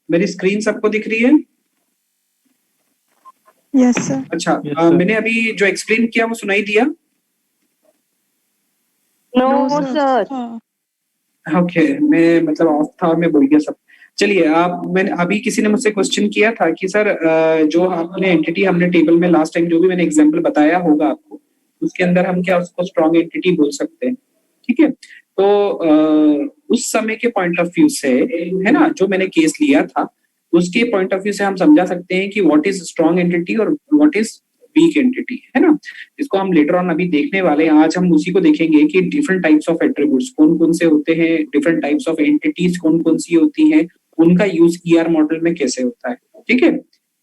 मेरी स्क्रीन सबको दिख रही है? Yes sir. अच्छा, मैंने अभी जो एक्सप्लेन किया वो सुनाई दिया? No sir. ओके, मैं मतलब ऑफ था और मैं भूल गया सब। चलिए, आप मैंने अभी किसी ने मुझसे क्वेश्चन किया था कि सर जो आपने एंटिटी हमने टेबल में लास्ट टाइम जो भी मैंने एग्जांपल बताया होगा आपको, उसके अंदर हम क्या उसको स्ट्रॉन्ग एंटिटी बोल सकते हैं, ठीक है? तो उस समय के पॉइंट ऑफ व्यू से, है ना, जो मैंने केस लिया था उसके पॉइंट ऑफ व्यू से हम समझा सकते हैं कि व्हाट इज स्ट्रॉन्ग एंटिटी और व्हाट इज वीक एंटिटी, है ना? इसको हम लेटर ऑन अभी देखने वाले हैं। आज हम उसी को देखेंगे कि डिफरेंट टाइप्स ऑफ एट्रीब्यूट्स कौन कौन से होते हैं, डिफरेंट टाइप्स ऑफ एंटिटीज कौन कौन सी होती हैं, उनका यूज ईआर मॉडल में कैसे होता है, ठीक है?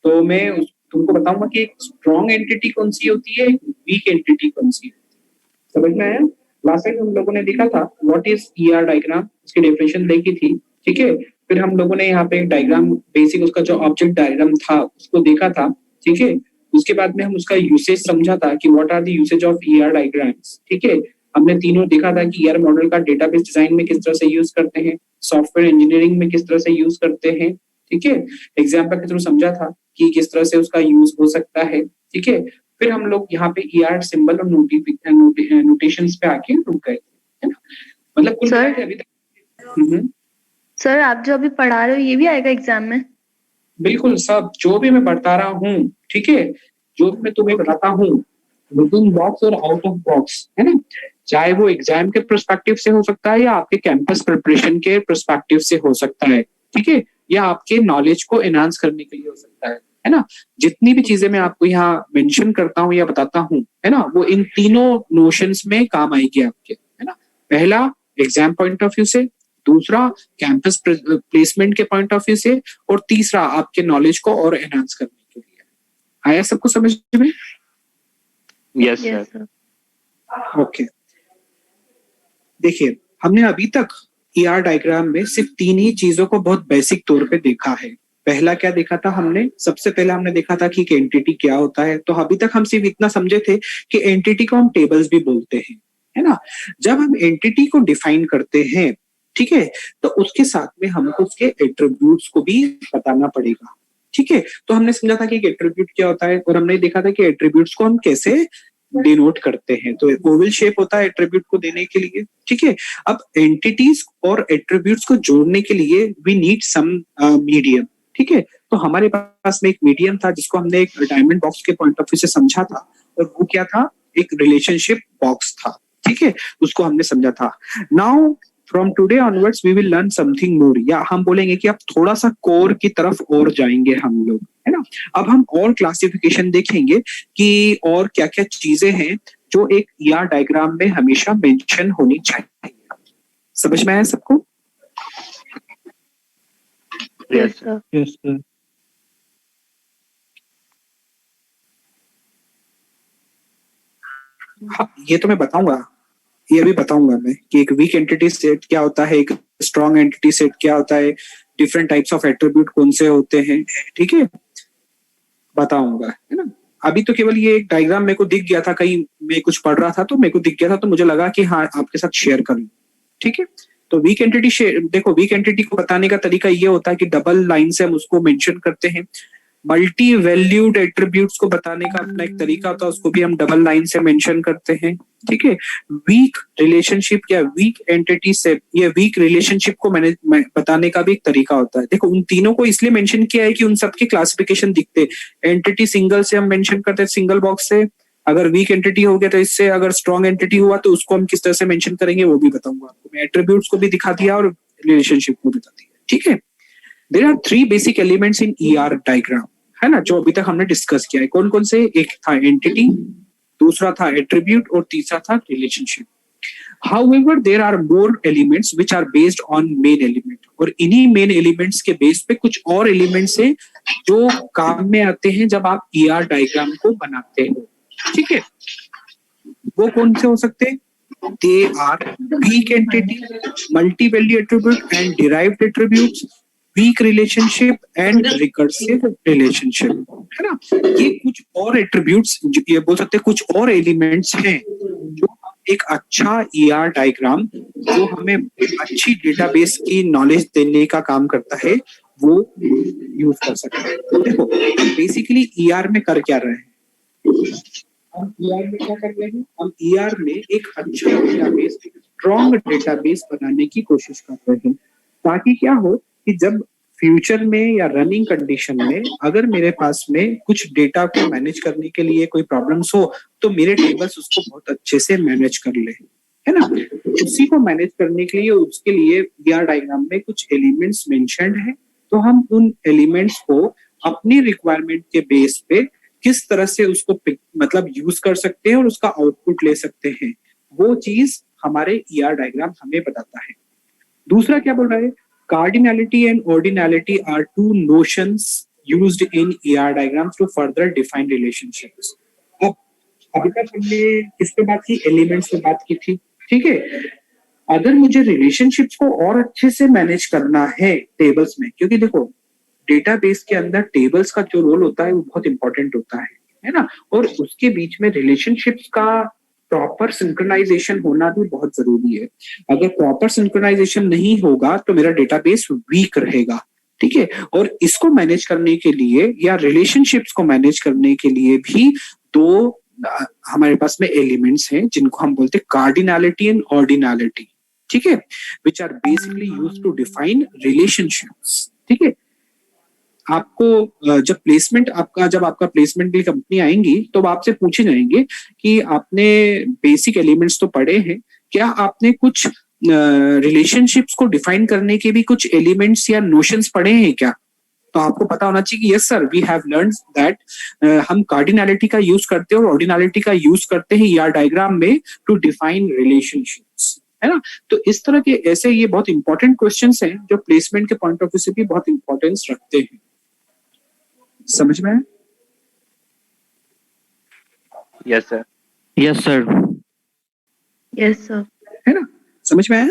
तो मैं तुमको बताऊंगा कि स्ट्रॉन्ग एंटिटी कौन सी होती है, वीक एंटिटी कौन सी है। समझ में आया? लास्ट टाइम हम लोगों ने देखा था व्हाट इज ईआर डायग्राम, उसकी डेफिनेशन देखी थी, ठीक है? फिर हम लोगों ने यहाँ पे एक डायग्राम, बेसिक उसका जो ऑब्जेक्ट डायग्राम था उसको देखा था, ठीक है? उसके बाद में हम उसका यूसेज समझा था कि what are the usage of ER diagrams, ठीक है? हमने तीनों देखा था कि ईआर मॉडल का डेटाबेस डिजाइन में किस तरह से यूज करते हैं, सॉफ्टवेयर इंजीनियरिंग में किस तरह से यूज करते हैं, ठीक है? एग्जाम्पल के थ्रू समझा था कि किस तरह से उसका यूज हो सकता है, ठीक है? फिर हम लोग यहाँ पे ईआर सिंबल और नोटेशंस पे आके रुक गए, है ना? मतलब कुल मिला के अभी तक सर आप जो अभी पढ़ा रहे हो ये भी आएगा एग्जाम में? बिल्कुल, सब जो भी मैं बता रहा हूँ, ठीक है, जो भी मैं तुम्हें बताता हूँ विदिन बॉक्स और आउट ऑफ बॉक्स, है ना, चाहे वो एग्जाम के पर्सपेक्टिव से हो सकता है या आपके कैंपस प्रिपरेशन के पर्सपेक्टिव से हो सकता है, ठीक है, या आपके नॉलेज को एनहांस करने के लिए हो सकता है ना। जितनी भी चीजें मैं आपको यहाँ मेंशन करता हूँ या बताता हूँ, है ना, वो इन तीनों नोशंस में काम आएगी आपके, है ना। पहला एग्जाम पॉइंट ऑफ व्यू से, दूसरा कैंपस प्लेसमेंट के पॉइंट ऑफ व्यू से, और तीसरा आपके नॉलेज को और एनहांस करने के लिए। आया सबको समझ में? Yes sir. ओके, देखिए हमने अभी तक ईआर डायग्राम में सिर्फ तीन ही चीजों को बहुत बेसिक तौर पे देखा है। पहला क्या देखा था हमने? सबसे पहले हमने देखा था कि एंटिटी क्या होता है। तो अभी तक हम सिर्फ इतना समझे थे कि एंटिटी को हम टेबल्स भी बोलते हैं, है ना। जब हम एंटिटी को डिफाइन करते हैं, ठीक है, तो उसके साथ में हमको उसके एट्रीब्यूट्स को भी बताना पड़ेगा, ठीक है। तो हमने समझा था कि एट्रीब्यूट क्या होता है और हमने देखा था कि एट्रीब्यूट्स को हम कैसे डिनोट करते हैं। तो ओवल शेप होता है एट्रीब्यूट को देने के लिए, ठीक है। अब एंटिटीज और एट्रीब्यूट्स को जोड़ने के लिए वी नीड सम मीडियम, ठीक है। तो हमारे पास में एक मीडियम था जिसको हमने एक डायमंड बॉक्स के पॉइंट ऑफ व्यू से समझा था, और वो क्या था? एक रिलेशनशिप बॉक्स था, ठीक है, उसको हमने समझा था। Now from today onwards we will learn something more, या हम बोलेंगे कि अब थोड़ा सा कोर की तरफ और जाएंगे हम लोग, है ना। अब हम और क्लासिफिकेशन देखेंगे कि और क्या क्या चीजें हैं जो एक ईआर डायग्राम में हमेशा मेंशन होनी चाहिए। समझ में आया सबको? Yes sir. Yes sir. हाँ, ये तो मैं बताऊंगा, ये भी बताऊंगा मैं कि एक वीक एंटिटी सेट क्या होता है, एक स्ट्रॉन्ग एंटिटी सेट क्या होता है, डिफरेंट टाइप्स ऑफ एट्रीब्यूट कौन से होते हैं, ठीक है, बताऊंगा, है ना। अभी तो केवल ये एक डायग्राम मेरे को दिख गया था, कहीं मैं कुछ पढ़ रहा था तो मेरे को दिख गया था, तो मुझे लगा कि हाँ आपके साथ शेयर कर लूं, ठीक है। तो वीक एंटिटी, देखो वीक एंटिटी को बताने का तरीका ये होता है कि डबल लाइन से हम उसको मेंशन करते हैं। मल्टी वैल्यूड एट्रीब्यूट्स को बताने का अपना एक तरीका होता है, उसको भी हम डबल लाइन से मेंशन करते हैं, ठीक है। वीक रिलेशनशिप या वीक एंटिटी से या वीक रिलेशनशिप को मैंने बताने का भी एक तरीका होता है। देखो उन तीनों को इसलिए मेंशन किया है कि उन सबके क्लासिफिकेशन दिखते। एंटिटी सिंगल से हम मेंशन करते हैं, सिंगल बॉक्स से। अगर वीक एंटिटी हो गया तो इससे, अगर स्ट्रॉन्ग एंटिटी हुआ तो उसको हम किस तरह से मेंशन करेंगे वो भी बताऊंगा आपको। मैं एट्रीब्यूट्स को भी दिखा दिया और रिलेशनशिप को भी बता दिया, ठीक है। There are three basic elements in ER diagram, है ना, जो अभी तक हमने डिस्कस किया है। कौन कौन से? एक था एंटिटी, दूसरा था एट्रीब्यूट और तीसरा था relationship. However, there are more elements which are based on main element, और इन्हीं मेन एलिमेंट्स के बेस पे कुछ और एलिमेंट्स हैं जो काम में आते हैं जब आप ईआर डायग्राम को बनाते हो, ठीक है। वो कौन से हो सकते हैं? They are weak entity, multi-value attribute and derived attributes, weak relationship and recursive relationship, है ना। ये कुछ और एट्रीब्यूट्स, ये बोल सकते हैं कुछ और एलिमेंट्स हैं जो एक अच्छा ER डायग्राम जो हमें अच्छी डेटाबेस की नॉलेज देने का काम करता है वो यूज कर सकते हैं। देखो बेसिकली ER में कर क्या रहे हैं, हम ER में क्या कर रहे हैं, हम ER में एक अच्छा डेटाबेस, स्ट्रॉन्ग डेटाबेस बनाने की कोशिश कर रहे हैं, ताकि क्या हो कि जब फ्यूचर में या रनिंग कंडीशन में अगर मेरे पास में कुछ डेटा को मैनेज करने के लिए कोई प्रॉब्लम्स हो तो मेरे टेबल्स उसको बहुत अच्छे से मैनेज कर ले, है ना। उसी को मैनेज करने के लिए उसके लिए ER डायग्राम में कुछ एलिमेंट्स मेंशन्ड है, तो हम उन एलिमेंट्स को अपनी रिक्वायरमेंट के बेस पे किस तरह से उसको मतलब यूज कर सकते हैं और उसका आउटपुट ले सकते हैं, वो चीज हमारे ER डायग्राम हमें बताता है। दूसरा क्या बोल रहा है, cardinality and ordinality are two notions used in ER diagrams to further define relationships। अब अभी तक हमने किस पे बात की, एलिमेंट्स पे बात की थी, ठीक है। अगर मुझे रिलेशनशिप्स को और अच्छे से मैनेज करना है टेबल्स में, क्योंकि देखो डेटाबेस के अंदर टेबल्स का जो रोल होता है वो बहुत इंपॉर्टेंट होता है ना, और उसके बीच में रिलेशनशिप्स का प्रॉपर सिंक्रोनाइजेशन होना भी बहुत जरूरी है। अगर प्रॉपर सिंक्रोनाइजेशन नहीं होगा तो मेरा डेटाबेस वीक रहेगा, ठीक है। और इसको मैनेज करने के लिए या रिलेशनशिप्स को मैनेज करने के लिए भी दो हमारे पास में एलिमेंट्स हैं जिनको हम बोलते हैं कार्डिनैलिटी एंड ऑर्डिनैलिटी, ठीक है, which are basically used to define relationships, ठीक है। आपको जब आपका प्लेसमेंट की कंपनी आएंगी तो आपसे पूछे जाएंगे कि आपने बेसिक एलिमेंट्स तो पढ़े हैं, क्या आपने कुछ रिलेशनशिप्स को डिफाइन करने के भी कुछ एलिमेंट्स या नोशंस पढ़े हैं क्या। तो आपको पता होना चाहिए कि yes sir we have learn that हम कार्डिनैलिटी का यूज करते हैं और ऑर्डिनैलिटी का यूज करते हैं ER डायग्राम में टू डिफाइन रिलेशनशिप्स, है ना। तो इस तरह के ऐसे ये बहुत इंपॉर्टेंट क्वेश्चंस हैं जो प्लेसमेंट के पॉइंट ऑफ व्यू से भी बहुत इंपॉर्टेंस रखते हैं। समझ में आया? Yes sir. Yes sir. Yes sir. है ना, समझ में आया।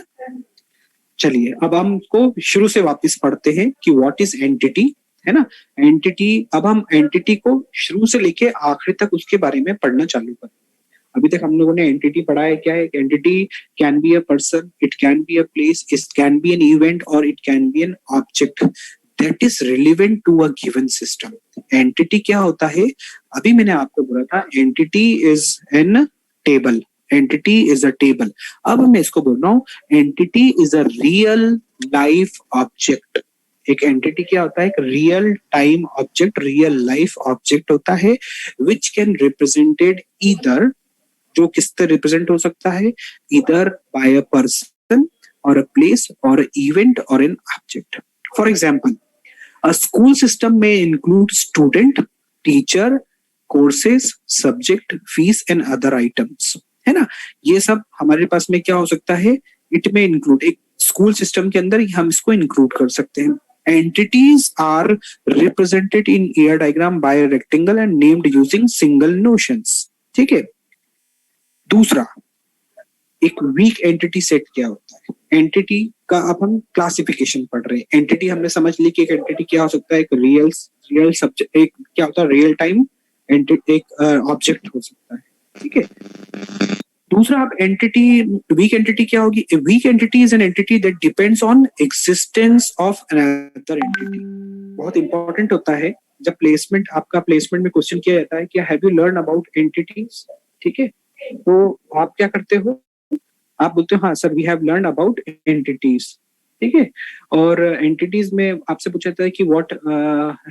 चलिए अब हम इसको शुरू से वापस पढ़ते हैं कि व्हाट इज एंटिटी, है ना। एंटिटी, अब हम एंटिटी को शुरू से लेके आखिर तक उसके बारे में पढ़ना चालू करें। अभी तक हम लोगों ने एंटिटी पढ़ा है, क्या है entity, can be a person, it can be a place, it can be an event और it can be an object that is relevant to a given system. Entity क्या होता है, अभी मैंने आपको बोला था entity is an table, entity is a table. अब मैं इसको बोल रहा हूँ entity is a real life object. एक एंटिटी क्या होता है, एक real time object, real life object होता है विच कैन रिप्रेजेंटेड ईदर, जो किस तरह रिप्रेजेंट हो सकता है, ईदर बाय अ पर्सन और अ प्लेस और इवेंट और an object. For example a school system may include student, teacher, courses, subject, fees and other items, है ना। ये सब हमारे पास में क्या हो सकता है, इट में इंक्लूड, एक स्कूल सिस्टम के अंदर हम इसको इंक्लूड कर सकते हैं। Entities are represented in ER diagram by a rectangle and named using single notions, ठीक है। दूसरा, एक वीक एंटिटी सेट क्या होता है, एंटिटी का अब हम क्लासिफिकेशन पढ़ रहे हैं। एंटिटी हमने समझ ली कि एक एंटिटी क्या हो सकता है, एक रियल सब्जेक्ट, एक क्या होता है रियल टाइम एक ऑब्जेक्ट हो सकता है, ठीक है। दूसरा अब एंटिटी, वीक एंटिटी क्या होगी, weak entity is an entity that depends on existence of another entity. बहुत इंपॉर्टेंट होता है जब प्लेसमेंट, आपका प्लेसमेंट में क्वेश्चन किया जाता है कि have you learn about entities, ठीक है। तो आप क्या करते हो, आप बोलते हो हाँ sir we have learn about entities, ठीक है। और एंटिटीज में आपसे पूछा जाता है कि what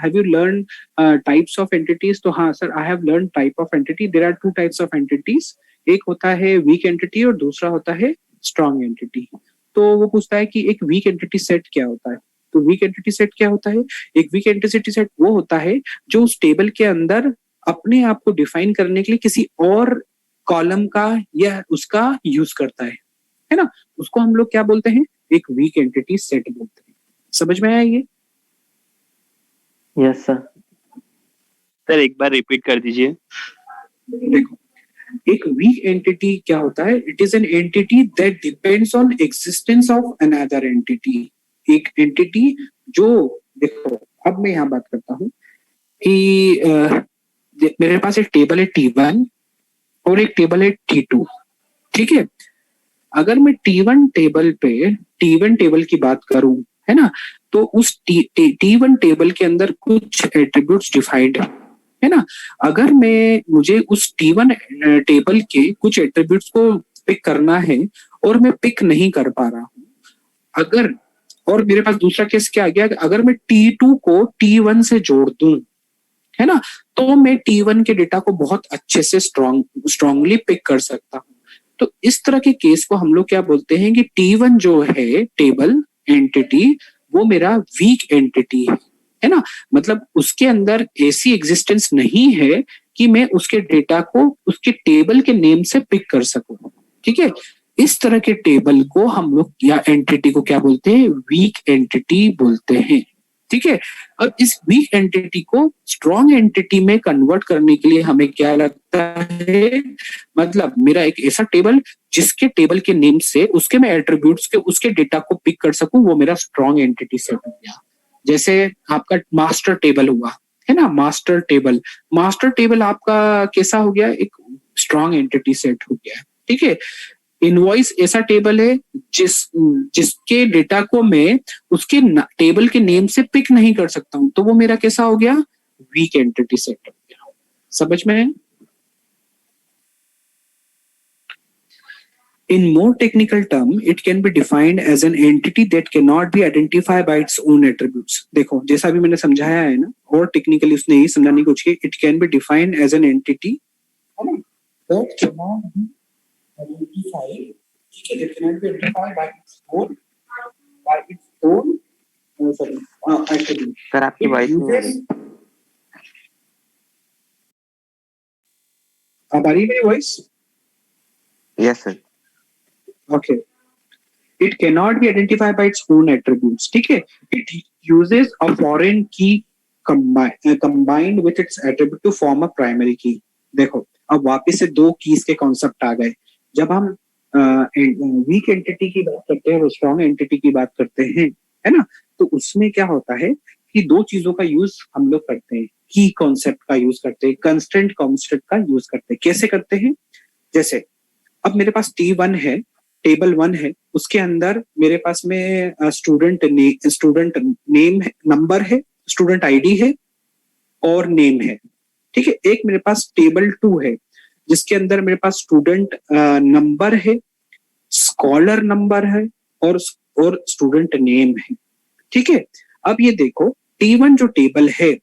have you learn types of entities, तो हाँ sir I have learn type of entity, there are two types of entities, एक होता है वीक एंटिटी और दूसरा होता है स्ट्रॉन्ग एंटिटी। तो वो पूछता है कि एक वीक एंटिटी सेट क्या होता है, तो वीक एंटिटी सेट क्या होता है, एक वीक एंटिटी सेट वो होता है जो उस टेबल के अंदर अपने आप को डिफाइन करने के लिए किसी और कॉलम का या उसका यूज करता है ना, उसको हम लोग क्या बोलते हैं, एक वीक एंटिटी सेट बोलते हैं। समझ में आया ये? Yes sir. सर एक बार रिपीट कर दीजिए। देखो एक वीक एंटिटी क्या होता है, it is an entity that depends on existence of another entity. एक एंटिटी जो, देखो अब मैं यहाँ बात करता हूँ कि मेरे पास एक टेबल है T1 और एक टेबल है T2, ठीक है। अगर मैं T1 टेबल पे T1 टेबल की बात करूं, है ना, तो उस T1 टेबल के अंदर कुछ एट्रीब्यूट्स डिफाइंड है ना। अगर मुझे उस T1 टेबल के कुछ एट्रीब्यूट्स को पिक करना है और मैं पिक नहीं कर पा रहा हूं, अगर, और मेरे पास दूसरा केस क्या आ गया, अगर मैं T2 को T1 से जोड़ दूं, है ना, तो मैं T1 के डेटा को बहुत अच्छे से स्ट्रांगली पिक कर सकता हूं। तो इस तरह के केस को हम लोग क्या बोलते हैं कि T1 जो है टेबल एंटिटी, वो मेरा वीक एंटिटी है ना। मतलब उसके अंदर ऐसी एग्जिस्टेंस नहीं है कि मैं उसके डेटा को उसके टेबल के नेम से पिक कर सकूं। ठीक है, इस तरह के टेबल को हम लोग या एंटिटी को क्या बोलते हैं, वीक एंटिटी बोलते हैं। ठीक है, अब इस वीक एंटिटी को स्ट्रॉन्ग एंटिटी में कन्वर्ट करने के लिए हमें क्या लगता है, मतलब मेरा एक ऐसा टेबल जिसके टेबल के नेम से उसके मैं एट्रीब्यूट्स के उसके डेटा को पिक कर सकूं, वो मेरा स्ट्रॉन्ग एंटिटी सेट हो गया। जैसे आपका मास्टर टेबल हुआ, है ना, मास्टर टेबल आपका कैसा हो गया, एक स्ट्रॉन्ग एंटिटी सेट हो गया। ठीक है, इनवॉइस ऐसा टेबल है जिसके डेटा को मैं उसके टेबल के नेम से पिक नहीं कर सकता हूं, तो वो मेरा कैसा हो गया, वीक एंटिटी सेट हो गया। समझ में है? In more technical term, it can be defined as an entity that cannot be identified by its own attributes. देखो, जैसा भी मैंने समझाया है ना, और टेक्निकली उसने यही समझाने की कोशिश की, it can be defined as an entity that cannot be identified, ठीक है, that cannot be identified by its own attribute. Sir आपकी वॉइस नहीं आ रही। अब आ रही है मेरी voice? Yes sir. Okay. It cannot be identified by its own attributes. ठीक है, it uses a foreign key combined with its attribute to form a primary key. देखो, अब वापस से दो कीज के कॉन्सेप्ट आ गए। जब हम वीक एंटिटी की बात करते हैं और स्ट्रॉन्ग एंटिटी की बात करते हैं, है ना, तो उसमें क्या होता है कि दो चीजों का यूज हम लोग करते हैं, की कॉन्सेप्ट का यूज करते हैं, कंस्टेंट कॉन्सेप्ट का यूज करते हैं। कैसे करते हैं? जैसे अब मेरे पास T1 है, टेबल 1 है, उसके अंदर मेरे पास में स्टूडेंट नेम नंबर है, स्टूडेंट आईडी है और नेम है। ठीक है, एक मेरे पास टेबल 2 है जिसके अंदर मेरे पास स्टूडेंट नंबर है, स्कॉलर नंबर है और स्टूडेंट नेम है। ठीक है, अब ये देखो, T1 जो टेबल है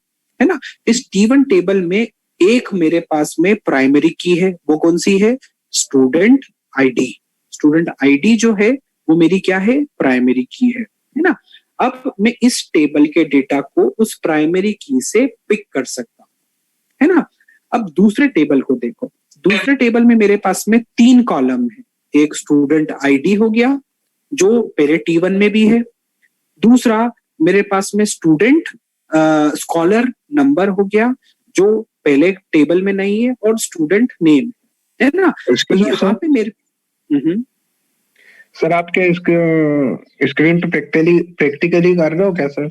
ना, इस T1 टेबल में एक मेरे पास में प्राइमरी की है, वो कौन सी है, स्टूडेंट आईडी। स्टूडेंट आईडी जो है वो मेरी क्या है, प्राइमरी की है ना। अब मैं इस टेबल के डेटा को उस प्राइमरी की से पिक कर सकता हूं, है ना। अब दूसरे टेबल को देखो, दूसरे टेबल में मेरे पास में 3 कॉलम है। एक स्टूडेंट आईडी हो गया जो पहले T1 में भी है, दूसरा मेरे पास में स्टूडेंट स्कॉलर नंबर हो गया जो पहले टेबल में नहीं है, और स्टूडेंट नेम, है ना। तो यहाँ पे मेरे सर आपके स्क्रीन पे प्रैक्टिकली कर रहे हो क्या सर?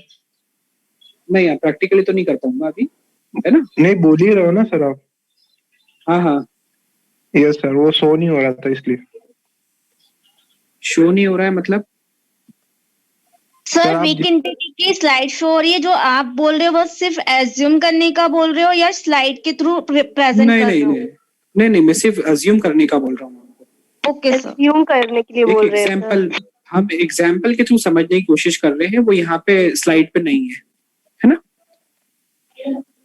नहीं, प्रैक्टिकली तो नहीं कर पाऊंगा अभी, है ना। नहीं, बोल ही रहे हो ना सर आप? हाँ। यस सर, वो शो नहीं हो रहा था इसलिए। शो नहीं हो रहा है मतलब? सर वीक एंटिटी की स्लाइड शो हो रही है, जो आप बोल रहे हो वो सिर्फ एज्यूम करने का बोल रहे हो या स्लाइड के थ्रू प्रेजेंट कर रहे हो? नहीं, मैं सिर्फ एज्यूम करने का बोल रहा हूँ। ओके सर, एज्यूम करने के लिए बोल रहे हैं। एग्जांपल, हम एग्जांपल के थ्रू समझने की कोशिश कर रहे हैं, वो यहाँ पे स्लाइड पे नहीं है ना।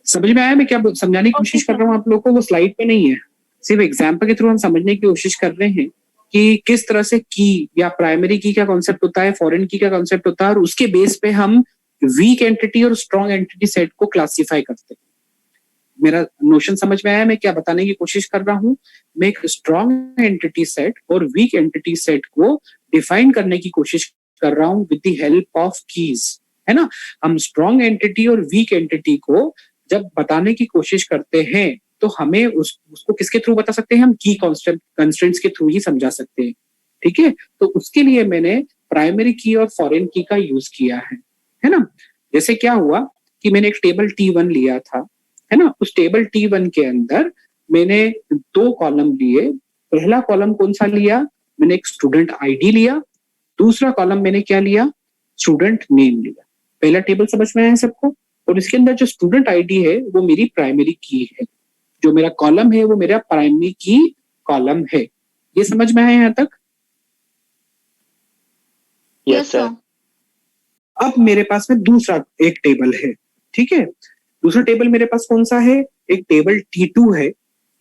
समझ में आया मैं क्या समझाने की कोशिश कर रहा हूँ आप लोग को? वो स्लाइड पे नहीं है, सिर्फ एग्जांपल के थ्रू हम समझने की कोशिश कर रहे हैं कि किस तरह से की या प्राइमरी की का कॉन्सेप्ट होता है, फॉरेन की का कॉन्सेप्ट होता है, और उसके बेस पे हम वीक एंटिटी और स्ट्रॉन्ग एंटिटी सेट को क्लासिफाई करते हैं। मेरा नोशन समझ में आया मैं क्या बताने की कोशिश कर रहा हूँ? मैं एक स्ट्रॉन्ग एंटिटी सेट और वीक एंटिटी सेट को डिफाइन करने की कोशिश कर रहा हूँ with the help of keys, है ना। हम स्ट्रॉन्ग एंटिटी और वीक एंटिटी को जब बताने की कोशिश करते हैं तो हमें उसको किसके थ्रू बता सकते हैं? हम की कंस्ट्रेंट्स के थ्रू ही समझा सकते हैं। ठीक है, तो उसके लिए मैंने प्राइमरी की और फॉरेन की का यूज किया है ना। जैसे क्या हुआ कि मैंने एक टेबल T1 लिया था, है ना। उस टेबल T1 के अंदर मैंने 2 कॉलम लिए, पहला कॉलम कौन सा लिया, मैंने एक स्टूडेंट आईडी लिया, दूसरा कॉलम मैंने क्या लिया, स्टूडेंट नेम लिया। पहला टेबल समझ में आया सबको? और इसके अंदर जो स्टूडेंट आईडी है वो मेरी प्राइमरी की है, जो मेरा कॉलम है वो मेरा प्राइमरी की कॉलम है। ये समझ में आया यहाँ तक? Yes sir. अब मेरे पास में दूसरा एक टेबल है, ठीक है। दूसरा टेबल मेरे पास कौन सा है, एक टेबल T2 है,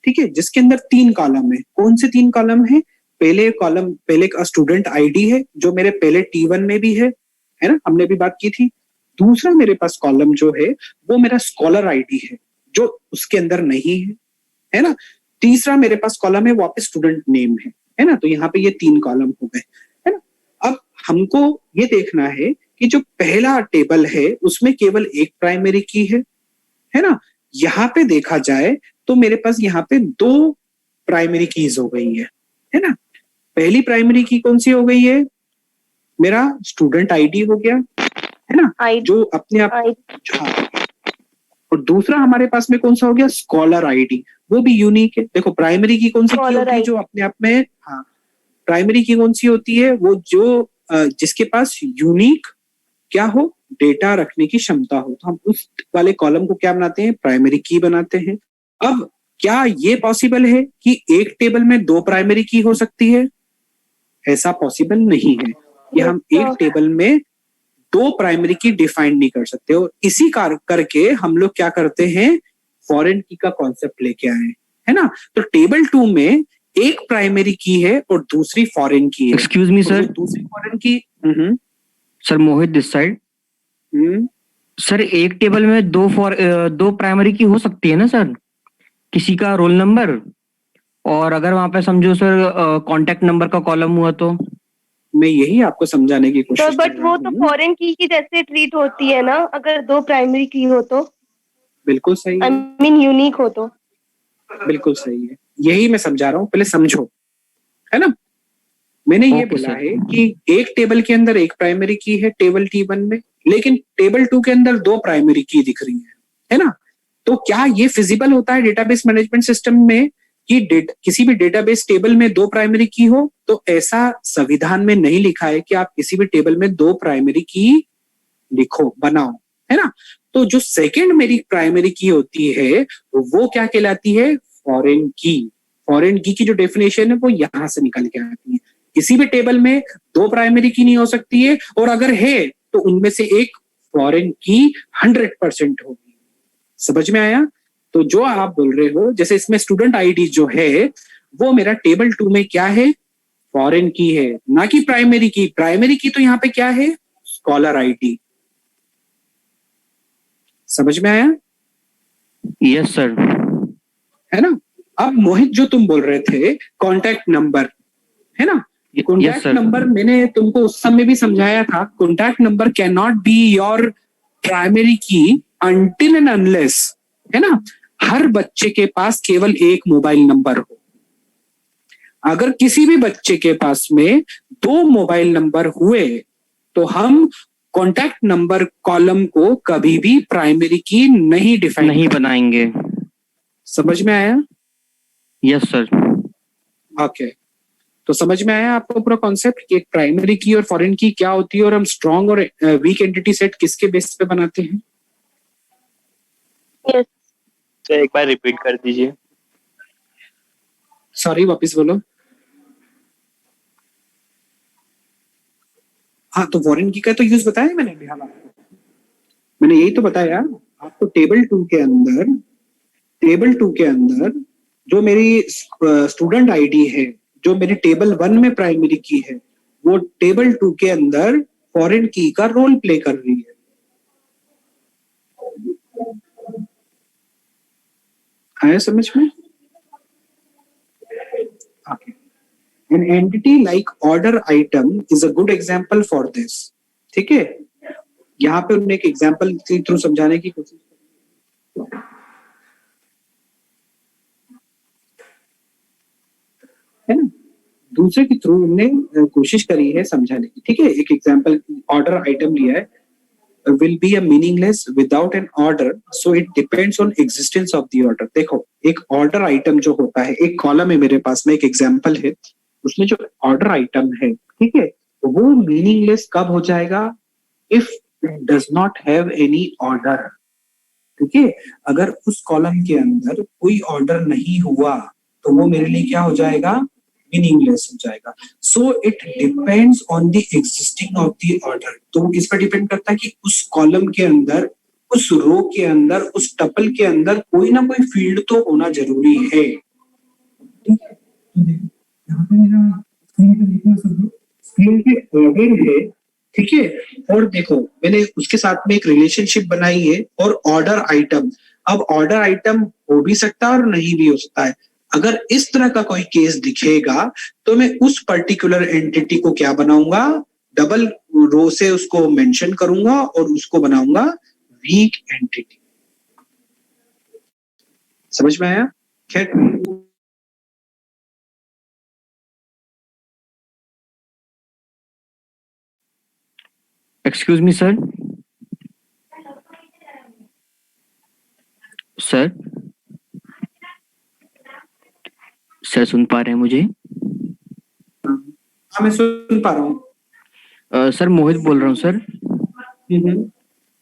ठीक है, जिसके अंदर 3 कॉलम है। कौन से 3 कॉलम है? पहले कॉलम, पहले का स्टूडेंट आईडी है जो मेरे पहले T1 में भी है ना, हमने भी बात की थी। दूसरा मेरे पास कॉलम जो है वो मेरा स्कॉलर आईडी है जो उसके अंदर नहीं है ना। तीसरा मेरे पास कॉलम है वापस स्टूडेंट नेम है ना। तो यहाँ पे ये 3 कॉलम हो गए, है ना। अब हमको ये देखना है कि जो पहला टेबल है उसमें केवल एक प्राइमरी की है ना। यहाँ पे देखा जाए तो मेरे पास यहाँ पे 2 प्राइमरी कीज हो गई है ना। पहली प्राइमरी की कौन सी हो गई है, मेरा स्टूडेंट आईडी हो गया, है ना, जो अपने आप। हाँ। और दूसरा हमारे पास में कौन सा हो गया, स्कॉलर आईडी, वो भी यूनिक है। देखो प्राइमरी की कौन सी की होती है, जो अपने आप में, हाँ, प्राइमरी की कौन सी होती है, वो जो जिसके पास यूनिक क्या हो, डेटा रखने की क्षमता हो। तो हम उस वाले कॉलम को क्या बनाते हैं, प्राइमरी की बनाते हैं। अब क्या ये पॉसिबल है कि एक टेबल में 2 प्राइमरी की हो सकती है? ऐसा पॉसिबल नहीं है कि हम एक टेबल में 2 प्राइमरी की डिफाइन नहीं कर सकते। और इसी करके हम लोग क्या करते हैं, फॉरेन की का कॉन्सेप्ट लेके आए, है ना। तो टेबल 2 में एक प्राइमरी की है और दूसरी फॉरेन की है। एक्सक्यूज मी सर, दूसरी फॉरेन की sir Mohit this side. Sir एक टेबल में 2 प्राइमरी की हो सकती है ना सर, किसी का रोल नंबर, और अगर वहां पे समझो सर कांटेक्ट नंबर का कॉलम हुआ तो। मैं यही आपको समझाने की कोशिश तो बट वो तो फॉरेन की जैसे ट्रीट होती है ना, अगर 2 प्राइमरी की हो तो। बिल्कुल सही है, आई मीन यूनिक हो तो। बिल्कुल सही है, यही मैं समझा रहा हूँ, पहले समझो, है ना। मैंने ये बोला है कि एक टेबल के अंदर एक प्राइमरी की है टेबल T1 में, लेकिन टेबल 2 के अंदर 2 प्राइमरी की दिख रही है ना। तो क्या ये फिजिबल होता है डेटाबेस मैनेजमेंट सिस्टम में कि किसी भी डेटाबेस टेबल में 2 प्राइमरी की हो? तो ऐसा संविधान में नहीं लिखा है कि आप किसी भी टेबल में 2 प्राइमरी की लिखो, बनाओ, है ना। तो जो सेकंड मेरी प्राइमरी की होती है वो क्या कहलाती है, फॉरेन की। फॉरेन की जो डेफिनेशन है वो यहां से निकल के आती है। किसी भी टेबल में 2 प्राइमरी की नहीं हो सकती है, और अगर है तो उनमें से एक फॉरेन की 100% होगी। समझ में आया? तो जो आप बोल रहे हो, जैसे इसमें स्टूडेंट आईडी जो है वो मेरा टेबल 2 में क्या है, फॉरेन की है, ना कि प्राइमरी की। प्राइमरी की तो यहाँ पे क्या है, स्कॉलर आईडी। समझ में आया? Yes sir. है ना। अब मोहित जो तुम बोल रहे थे कॉन्टैक्ट नंबर, है ना, कॉन्टैक्ट नंबर मैंने तुमको उस समय भी समझाया था। Contact number can not be your primary की अनटिल एंड अनलेस, है ना, हर बच्चे के पास केवल एक मोबाइल नंबर हो। अगर किसी भी बच्चे के पास में 2 मोबाइल नंबर हुए तो हम कॉन्टैक्ट नंबर कॉलम को कभी भी प्राइमरी की नहीं डिफाइन नहीं बनाएंगे। समझ में आया? Yes sir. ओके, तो समझ में आया आपको पूरा कॉन्सेप्ट कि एक प्राइमरी की और फॉरेन की क्या होती है, और हम स्ट्रॉन्ग और वीक एंटिटी सेट किसके बेस पे बनाते हैं? यस सर एक बार रिपीट कर दीजिए। सॉरी, वापस बोलो। हाँ, तो फॉरेन की का तो यूज बताया मैंने अभी। हाँ, मैंने यही तो बताया आपको। टेबल 2 के अंदर जो मेरी स्टूडेंट आईडी है, जो मेरी टेबल 1 में प्राइमरी की है, वो टेबल 2 के अंदर फॉरेन की का रोल प्ले कर रही है। आया समझ में? Okay. An entity like order item is a good example for this. ठीक है, यहाँ पे उन्होंने एक एग्जाम्पल के थ्रू समझाने की कोशिश की, है ना। दूसरे के थ्रू हमने कोशिश करी है समझाने की। ठीक है, एक एग्जाम्पल ऑर्डर आइटम लिया है, will be a meaningless without an order, so it depends on existence of the order. देखो एक ऑर्डर आइटम जो होता है, एक कॉलम है मेरे पास में, एक एग्जांपल है, उसमें जो ऑर्डर आइटम है, ठीक है, तो वो मीनिंगलेस कब हो जाएगा? If it does not have any order, ठीक है। अगर उस कॉलम के अंदर कोई ऑर्डर नहीं हुआ तो वो मेरे लिए क्या हो जाएगा? मीनिंगलेस हो जाएगा। So it depends on the existing of the order. तो वो किस पर डिपेंड करता है कि उस कॉलम के अंदर, उस रो के अंदर, उस टपल के अंदर कोई ना कोई फील्ड तो होना जरूरी है, ठीक है। यहाँ पे मेरा स्क्रीन पे ऑर्डर है, ठीक है। और देखो मैंने उसके साथ में एक रिलेशनशिप बनाई है, और ऑर्डर आइटम। अब ऑर्डर आइटम हो भी सकता है और नहीं भी हो सकता है। अगर इस तरह का कोई केस दिखेगा तो मैं उस पर्टिकुलर एंटिटी को क्या बनाऊंगा? डबल रो से उसको मेंशन करूंगा और उसको बनाऊंगा वीक एंटिटी। समझ में आया? खैर, excuse me sir. Sir sir सुन पा रहे हैं मुझे? हाँ मैं सुन पा रहा हूँ। सर मोहित बोल रहा हूँ सर।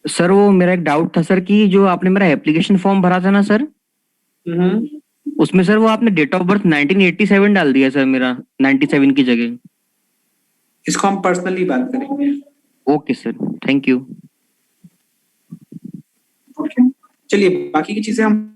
सर वो मेरा एक डाउट था सर कि जो आपने मेरा एप्लीकेशन फॉर्म भरा था ना सर, उसमें सर वो आपने डेट ऑफ बर्थ 1987 डाल दिया सर, मेरा 97 की जगह। इसको हम पर्सनली बात करेंगे। Okay sir, thank you. Okay, चलिए बाकी की चीजें हम